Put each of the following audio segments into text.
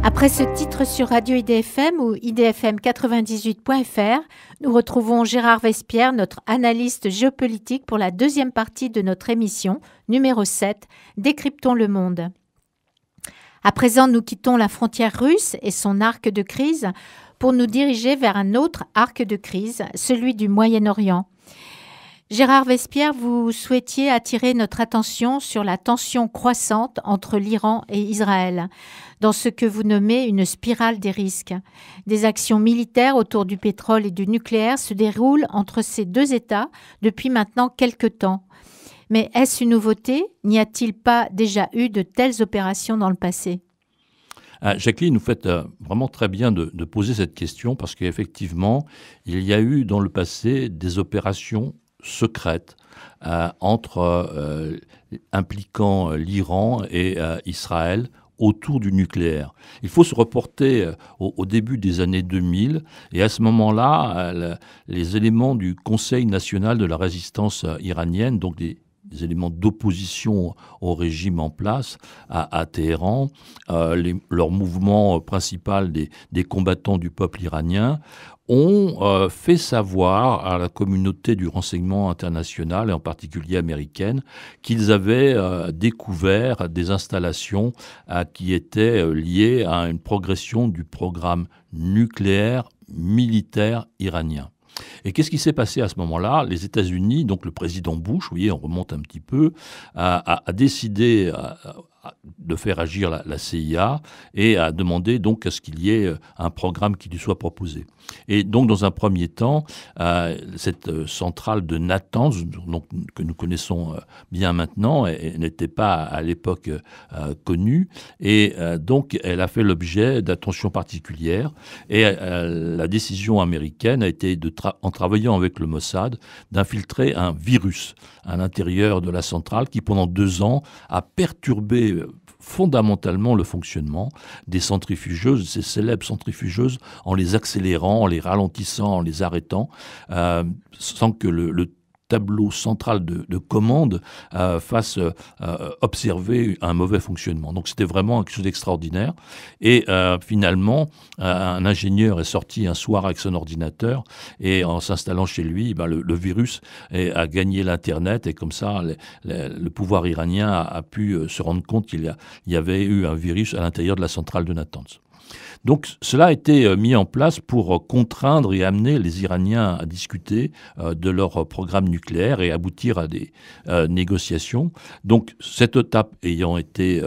Après ce titre sur Radio IDFM ou idfm98.fr, nous retrouvons Gérard Vespierre, notre analyste géopolitique, pour la deuxième partie de notre émission, numéro 7, Décryptons le monde. À présent, nous quittons la frontière russe et son arc de crise pour nous diriger vers un autre arc de crise, celui du Moyen-Orient. Gérard Vespierre, vous souhaitiez attirer notre attention sur la tension croissante entre l'Iran et Israël, dans ce que vous nommez une spirale des risques. Des actions militaires autour du pétrole et du nucléaire se déroulent entre ces deux États depuis maintenant quelque temps. Mais est-ce une nouveauté? N'y a-t-il pas déjà eu de telles opérations dans le passé? Jacqueline, vous faites vraiment très bien de poser cette question parce qu'effectivement, il y a eu dans le passé des opérations secrètes impliquant l'Iran et Israël autour du nucléaire. Il faut se reporter au début des années 2000 et à ce moment-là, les éléments du Conseil national de la résistance iranienne, donc des éléments d'opposition au régime en place à Téhéran, leur mouvement principal des combattants du peuple iranien, ont fait savoir à la communauté du renseignement international, et en particulier américaine, qu'ils avaient découvert des installations qui étaient liées à une progression du programme nucléaire militaire iranien. Et qu'est-ce qui s'est passé à ce moment-là? Les États-Unis, donc le président Bush, vous voyez, on remonte un petit peu, a décidé de faire agir la CIA et a demandé donc à ce qu'il y ait un programme qui lui soit proposé. Et donc, dans un premier temps, cette centrale de Natanz, donc, que nous connaissons bien maintenant, n'était pas à l'époque connue. Et donc, elle a fait l'objet d'attention particulière. Et la décision américaine a été, en travaillant avec le Mossad, d'infiltrer un virus à l'intérieur de la centrale qui, pendant 2 ans, a perturbé fondamentalement le fonctionnement des centrifugeuses, ces célèbres centrifugeuses, en les accélérant, en les ralentissant, en les arrêtant, sans que le tableau central de commande fasse observer un mauvais fonctionnement. Donc c'était vraiment quelque chose d'extraordinaire. Et finalement, un ingénieur est sorti un soir avec son ordinateur et en s'installant chez lui, le virus a gagné l'Internet et comme ça, le pouvoir iranien a pu se rendre compte qu'il y avait eu un virus à l'intérieur de la centrale de Natanz. Donc cela a été mis en place pour contraindre et amener les Iraniens à discuter de leur programme nucléaire et aboutir à des négociations. Donc cette étape ayant été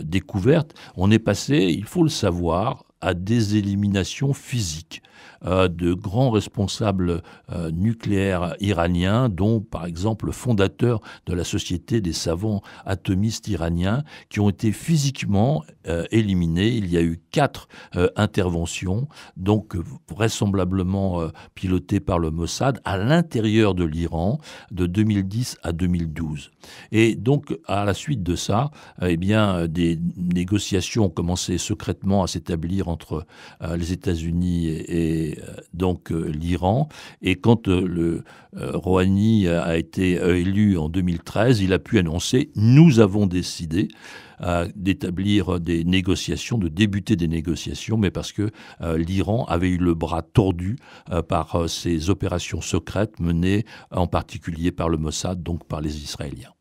découverte, on est passé, il faut le savoir, à des éliminations physiques de grands responsables nucléaires iraniens, dont par exemple le fondateur de la Société des savants atomistes iraniens, qui ont été physiquement éliminés. Il y a eu 4 interventions, donc vraisemblablement pilotées par le Mossad, à l'intérieur de l'Iran, de 2010 à 2012. Et donc, à la suite de ça, des négociations ont commencé secrètement à s'établir entre les États-Unis et donc l'Iran. Et quand Rouhani a été élu en 2013, il a pu annoncer « Nous avons décidé » d'établir des négociations, de débuter des négociations, mais parce que l'Iran avait eu le bras tordu par ces opérations secrètes menées en particulier par le Mossad, donc par les Israéliens.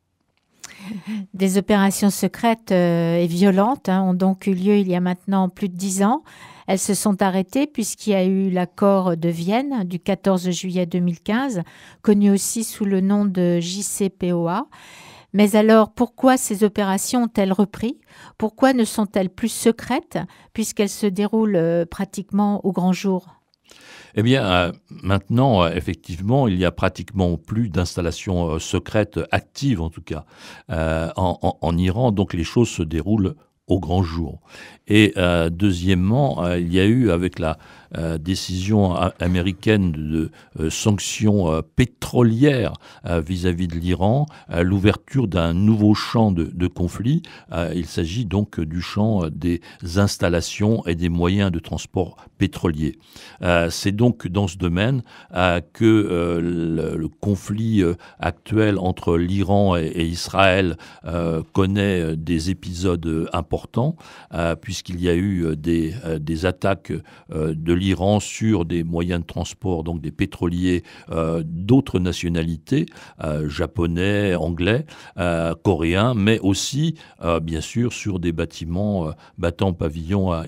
Des opérations secrètes et violentes ont donc eu lieu il y a maintenant plus de 10 ans. Elles se sont arrêtées puisqu'il y a eu l'accord de Vienne du 14 juillet 2015, connu aussi sous le nom de JCPOA. Mais alors, pourquoi ces opérations ont-elles repris? Pourquoi ne sont-elles plus secrètes puisqu'elles se déroulent pratiquement au grand jour? Eh bien, maintenant, effectivement, il n'y a pratiquement plus d'installations secrètes actives, en tout cas, en Iran. Donc, les choses se déroulent au grand jour. Et deuxièmement, il y a eu, avec la décision américaine de sanctions pétrolières vis-à-vis de l'Iran, l'ouverture d'un nouveau champ de conflit. Il s'agit donc du champ des installations et des moyens de transport pétroliers. C'est donc dans ce domaine que le conflit actuel entre l'Iran et Israël connaît des épisodes importants. important, puisqu'il y a eu des attaques de l'Iran sur des moyens de transport, donc des pétroliers d'autres nationalités, japonais, anglais, coréens, mais aussi, bien sûr, sur des bâtiments battant pavillon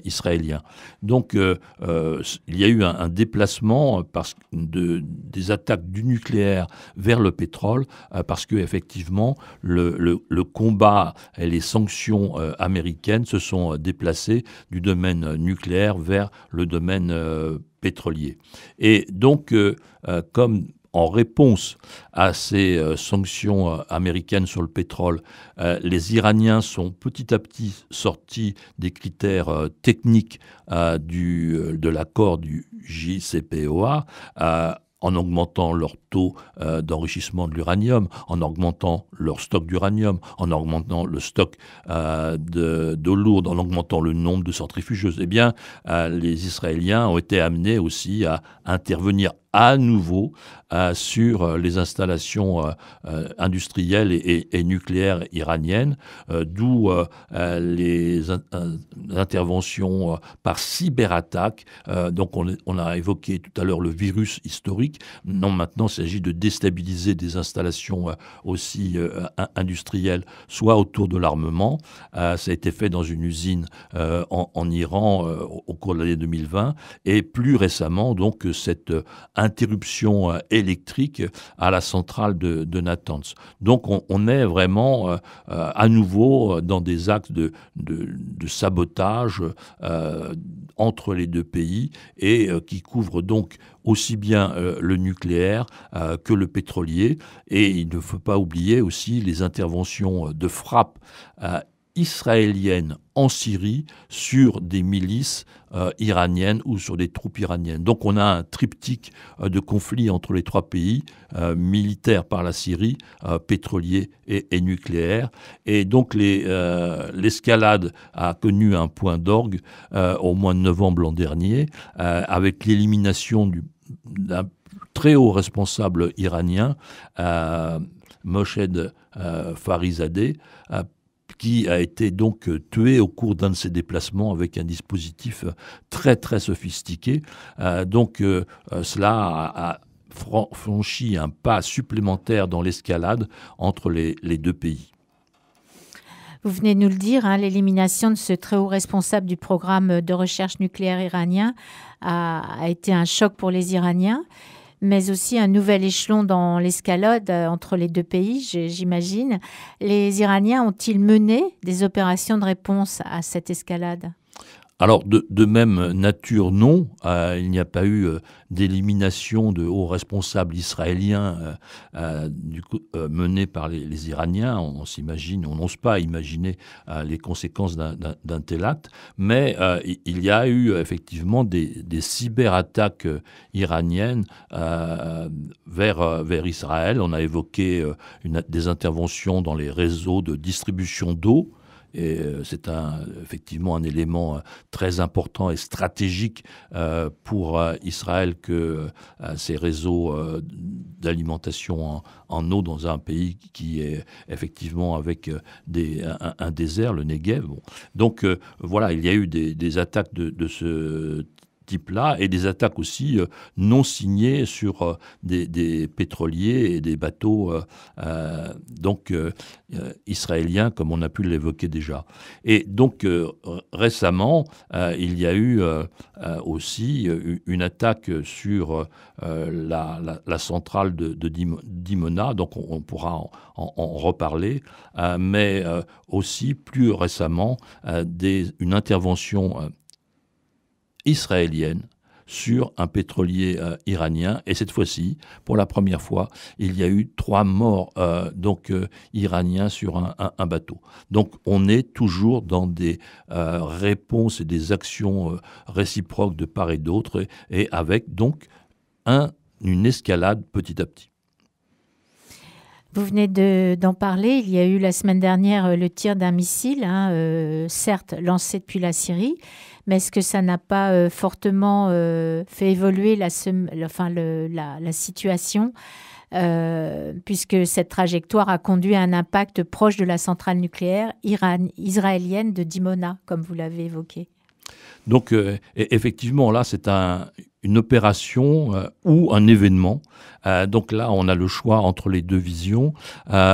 israélien. Donc, il y a eu un déplacement des attaques du nucléaire vers le pétrole, parce que effectivement, le combat et les sanctions américaines se sont déplacées du domaine nucléaire vers le domaine pétrolier. Et donc, comme en réponse à ces sanctions américaines sur le pétrole, les Iraniens sont petit à petit sortis des critères techniques de l'accord du JCPOA, en augmentant leur taux d'enrichissement de l'uranium, en augmentant leur stock d'uranium, en augmentant le stock d'eau lourde, en augmentant le nombre de centrifugeuses. Eh bien, les Israéliens ont été amenés aussi à intervenir à nouveau sur les installations industrielles et nucléaires iraniennes, d'où les interventions par cyberattaque. Donc on a évoqué tout à l'heure le virus historique. Non, maintenant il s'agit de déstabiliser des installations aussi industrielles, soit autour de l'armement. Ça a été fait dans une usine en Iran au cours de l'année 2020, et plus récemment donc cette interruption électrique à la centrale de Natanz. Donc on est vraiment à nouveau dans des actes de sabotage entre les deux pays, et qui couvrent donc aussi bien le nucléaire que le pétrolier. Et il ne faut pas oublier aussi les interventions de frappe israélienne en Syrie sur des milices iraniennes ou sur des troupes iraniennes. Donc on a un triptyque de conflits entre les trois pays, militaire par la Syrie, pétrolier et nucléaire. Et donc l'escalade a connu un point d'orgue au mois de novembre l'an dernier, avec l'élimination d'un très haut responsable iranien, Mohsen Farizadeh, qui a été donc tué au cours d'un de ses déplacements avec un dispositif très très sophistiqué. Donc cela a franchi un pas supplémentaire dans l'escalade entre les deux pays. Vous venez de nous le dire, hein, l'élimination de ce très haut responsable du programme de recherche nucléaire iranien a été un choc pour les Iraniens, mais aussi un nouvel échelon dans l'escalade entre les deux pays, j'imagine. Les Iraniens ont-ils mené des opérations de réponse à cette escalade ? Alors, de même nature, non. Il n'y a pas eu d'élimination de hauts responsables israéliens menés par les Iraniens. On n'ose pas imaginer les conséquences d'un tel acte. Mais il y a eu effectivement des cyberattaques iraniennes vers Israël. On a évoqué des interventions dans les réseaux de distribution d'eau. Et c'est effectivement un élément très important et stratégique pour Israël que ces réseaux d'alimentation en eau dans un pays qui est effectivement avec un désert, le Negev. Bon. Donc voilà, il y a eu des attaques de ce type-là, et des attaques aussi non signées sur des pétroliers et des bateaux israéliens, comme on a pu l'évoquer déjà. Et donc récemment, il y a eu aussi une attaque sur la centrale de Dimona, donc on pourra en reparler, mais aussi plus récemment une intervention israélienne sur un pétrolier iranien. Et cette fois-ci, pour la première fois, il y a eu 3 morts iraniens sur un bateau. Donc on est toujours dans des réponses et des actions réciproques de part et d'autre, et avec donc une escalade petit à petit. Vous venez d'en parler. Il y a eu la semaine dernière le tir d'un missile, certes lancé depuis la Syrie, mais est-ce que ça n'a pas fortement fait évoluer la situation puisque cette trajectoire a conduit à un impact proche de la centrale nucléaire israélienne de Dimona, comme vous l'avez évoqué. Donc, effectivement, là, c'est une opération ou un événement. Donc là, on a le choix entre les deux visions.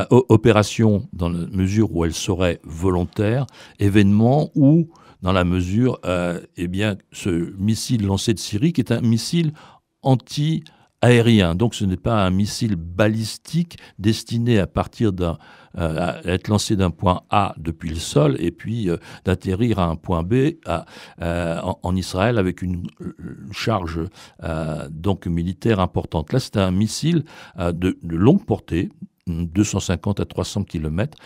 Opération dans la mesure où elle serait volontaire, événement ou dans la mesure, ce missile lancé de Syrie, qui est un missile anti-aérien. Donc ce n'est pas un missile balistique destiné à à être lancé d'un point A depuis le sol et puis d'atterrir à un point B en Israël avec une charge donc militaire importante. Là, c'est un missile de longue portée, 250 à 300 km,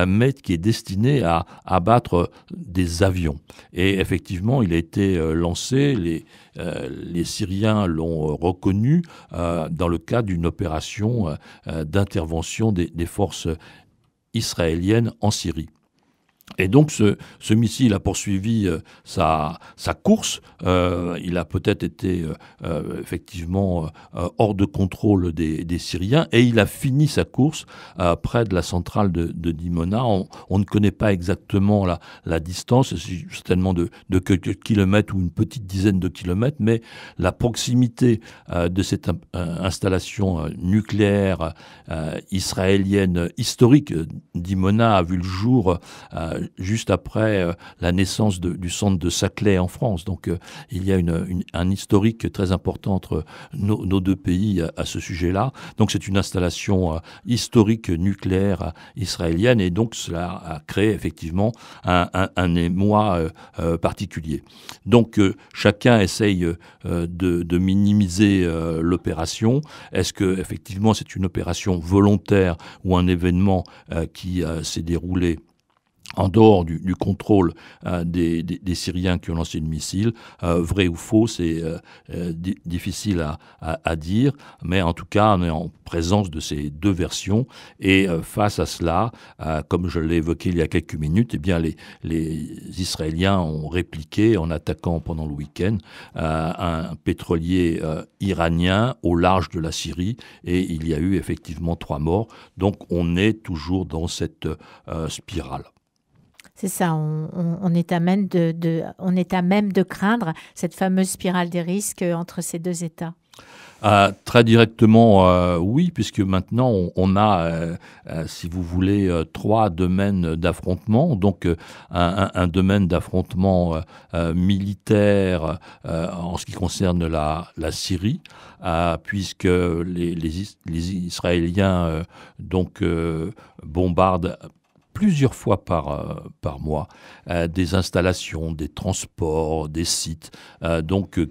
mais qui est destiné à abattre des avions. Et effectivement, il a été lancé, les Syriens l'ont reconnu dans le cadre d'une opération d'intervention des forces israéliennes en Syrie. Et donc ce missile a poursuivi sa course. Il a peut-être été effectivement hors de contrôle des Syriens et il a fini sa course près de la centrale de Dimona. On ne connaît pas exactement la distance, c'est certainement de quelques kilomètres ou une petite dizaine de kilomètres, mais la proximité de cette installation nucléaire israélienne historique, Dimona a vu le jour juste après la naissance du centre de Saclay en France. Donc il y a un historique très important entre nos deux pays à ce sujet-là. Donc c'est une installation historique nucléaire israélienne et donc cela a créé effectivement un émoi particulier. Donc chacun essaye de minimiser l'opération. Est-ce que effectivement c'est une opération volontaire ou un événement qui s'est déroulé en dehors du contrôle des Syriens qui ont lancé le missile? Vrai ou faux, c'est difficile à dire, mais en tout cas, on est en présence de ces deux versions. Et face à cela, comme je l'ai évoqué il y a quelques minutes, eh bien les Israéliens ont répliqué en attaquant pendant le week-end un pétrolier iranien au large de la Syrie, et il y a eu effectivement 3 morts. Donc on est toujours dans cette spirale. C'est ça, on est à même de craindre cette fameuse spirale des risques entre ces deux États. Très directement, oui, puisque maintenant on a, si vous voulez, 3 domaines d'affrontement. Donc un domaine d'affrontement militaire en ce qui concerne la Syrie, puisque les Israéliens bombardent plusieurs fois par mois, des installations, des transports, des sites,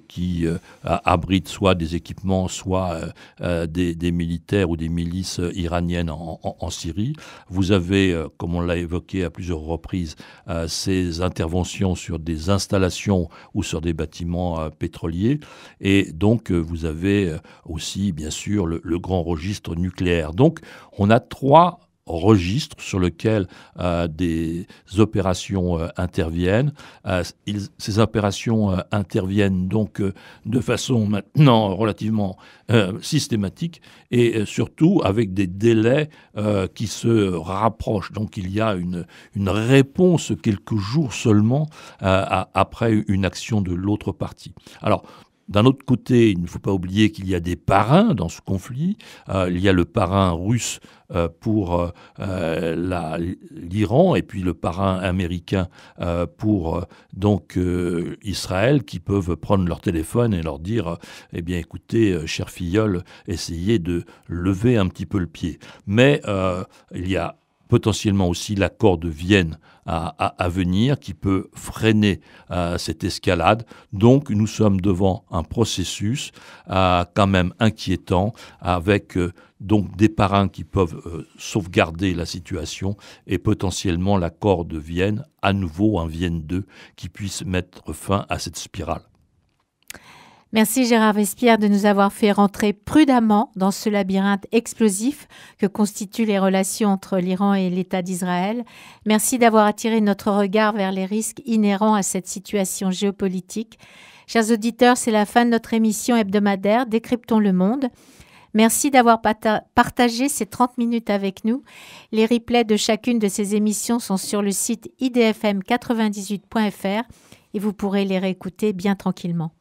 qui abritent soit des équipements, soit des militaires ou des milices iraniennes en Syrie. Vous avez, comme on l'a évoqué à plusieurs reprises, ces interventions sur des installations ou sur des bâtiments pétroliers. Et donc, vous avez aussi, bien sûr, le grand registre nucléaire. Donc, on a 3 registre sur lequel des opérations interviennent. Ces opérations interviennent donc de façon maintenant relativement systématique et surtout avec des délais qui se rapprochent. Donc il y a une réponse quelques jours seulement après une action de l'autre partie. Alors, d'un autre côté, il ne faut pas oublier qu'il y a des parrains dans ce conflit. Il y a le parrain russe pour l'Iran et puis le parrain américain pour Israël, qui peuvent prendre leur téléphone et leur dire eh bien écoutez, cher filleul, essayez de lever un petit peu le pied. Mais il y a potentiellement aussi l'accord de Vienne à venir qui peut freiner cette escalade. Donc nous sommes devant un processus quand même inquiétant avec donc des parrains qui peuvent sauvegarder la situation et potentiellement l'accord de Vienne, à nouveau un Vienne 2 qui puisse mettre fin à cette spirale. Merci Gérard Vespierre de nous avoir fait rentrer prudemment dans ce labyrinthe explosif que constituent les relations entre l'Iran et l'État d'Israël. Merci d'avoir attiré notre regard vers les risques inhérents à cette situation géopolitique. Chers auditeurs, c'est la fin de notre émission hebdomadaire Décryptons le monde. Merci d'avoir partagé ces 30 minutes avec nous. Les replays de chacune de ces émissions sont sur le site idfm98.fr et vous pourrez les réécouter bien tranquillement.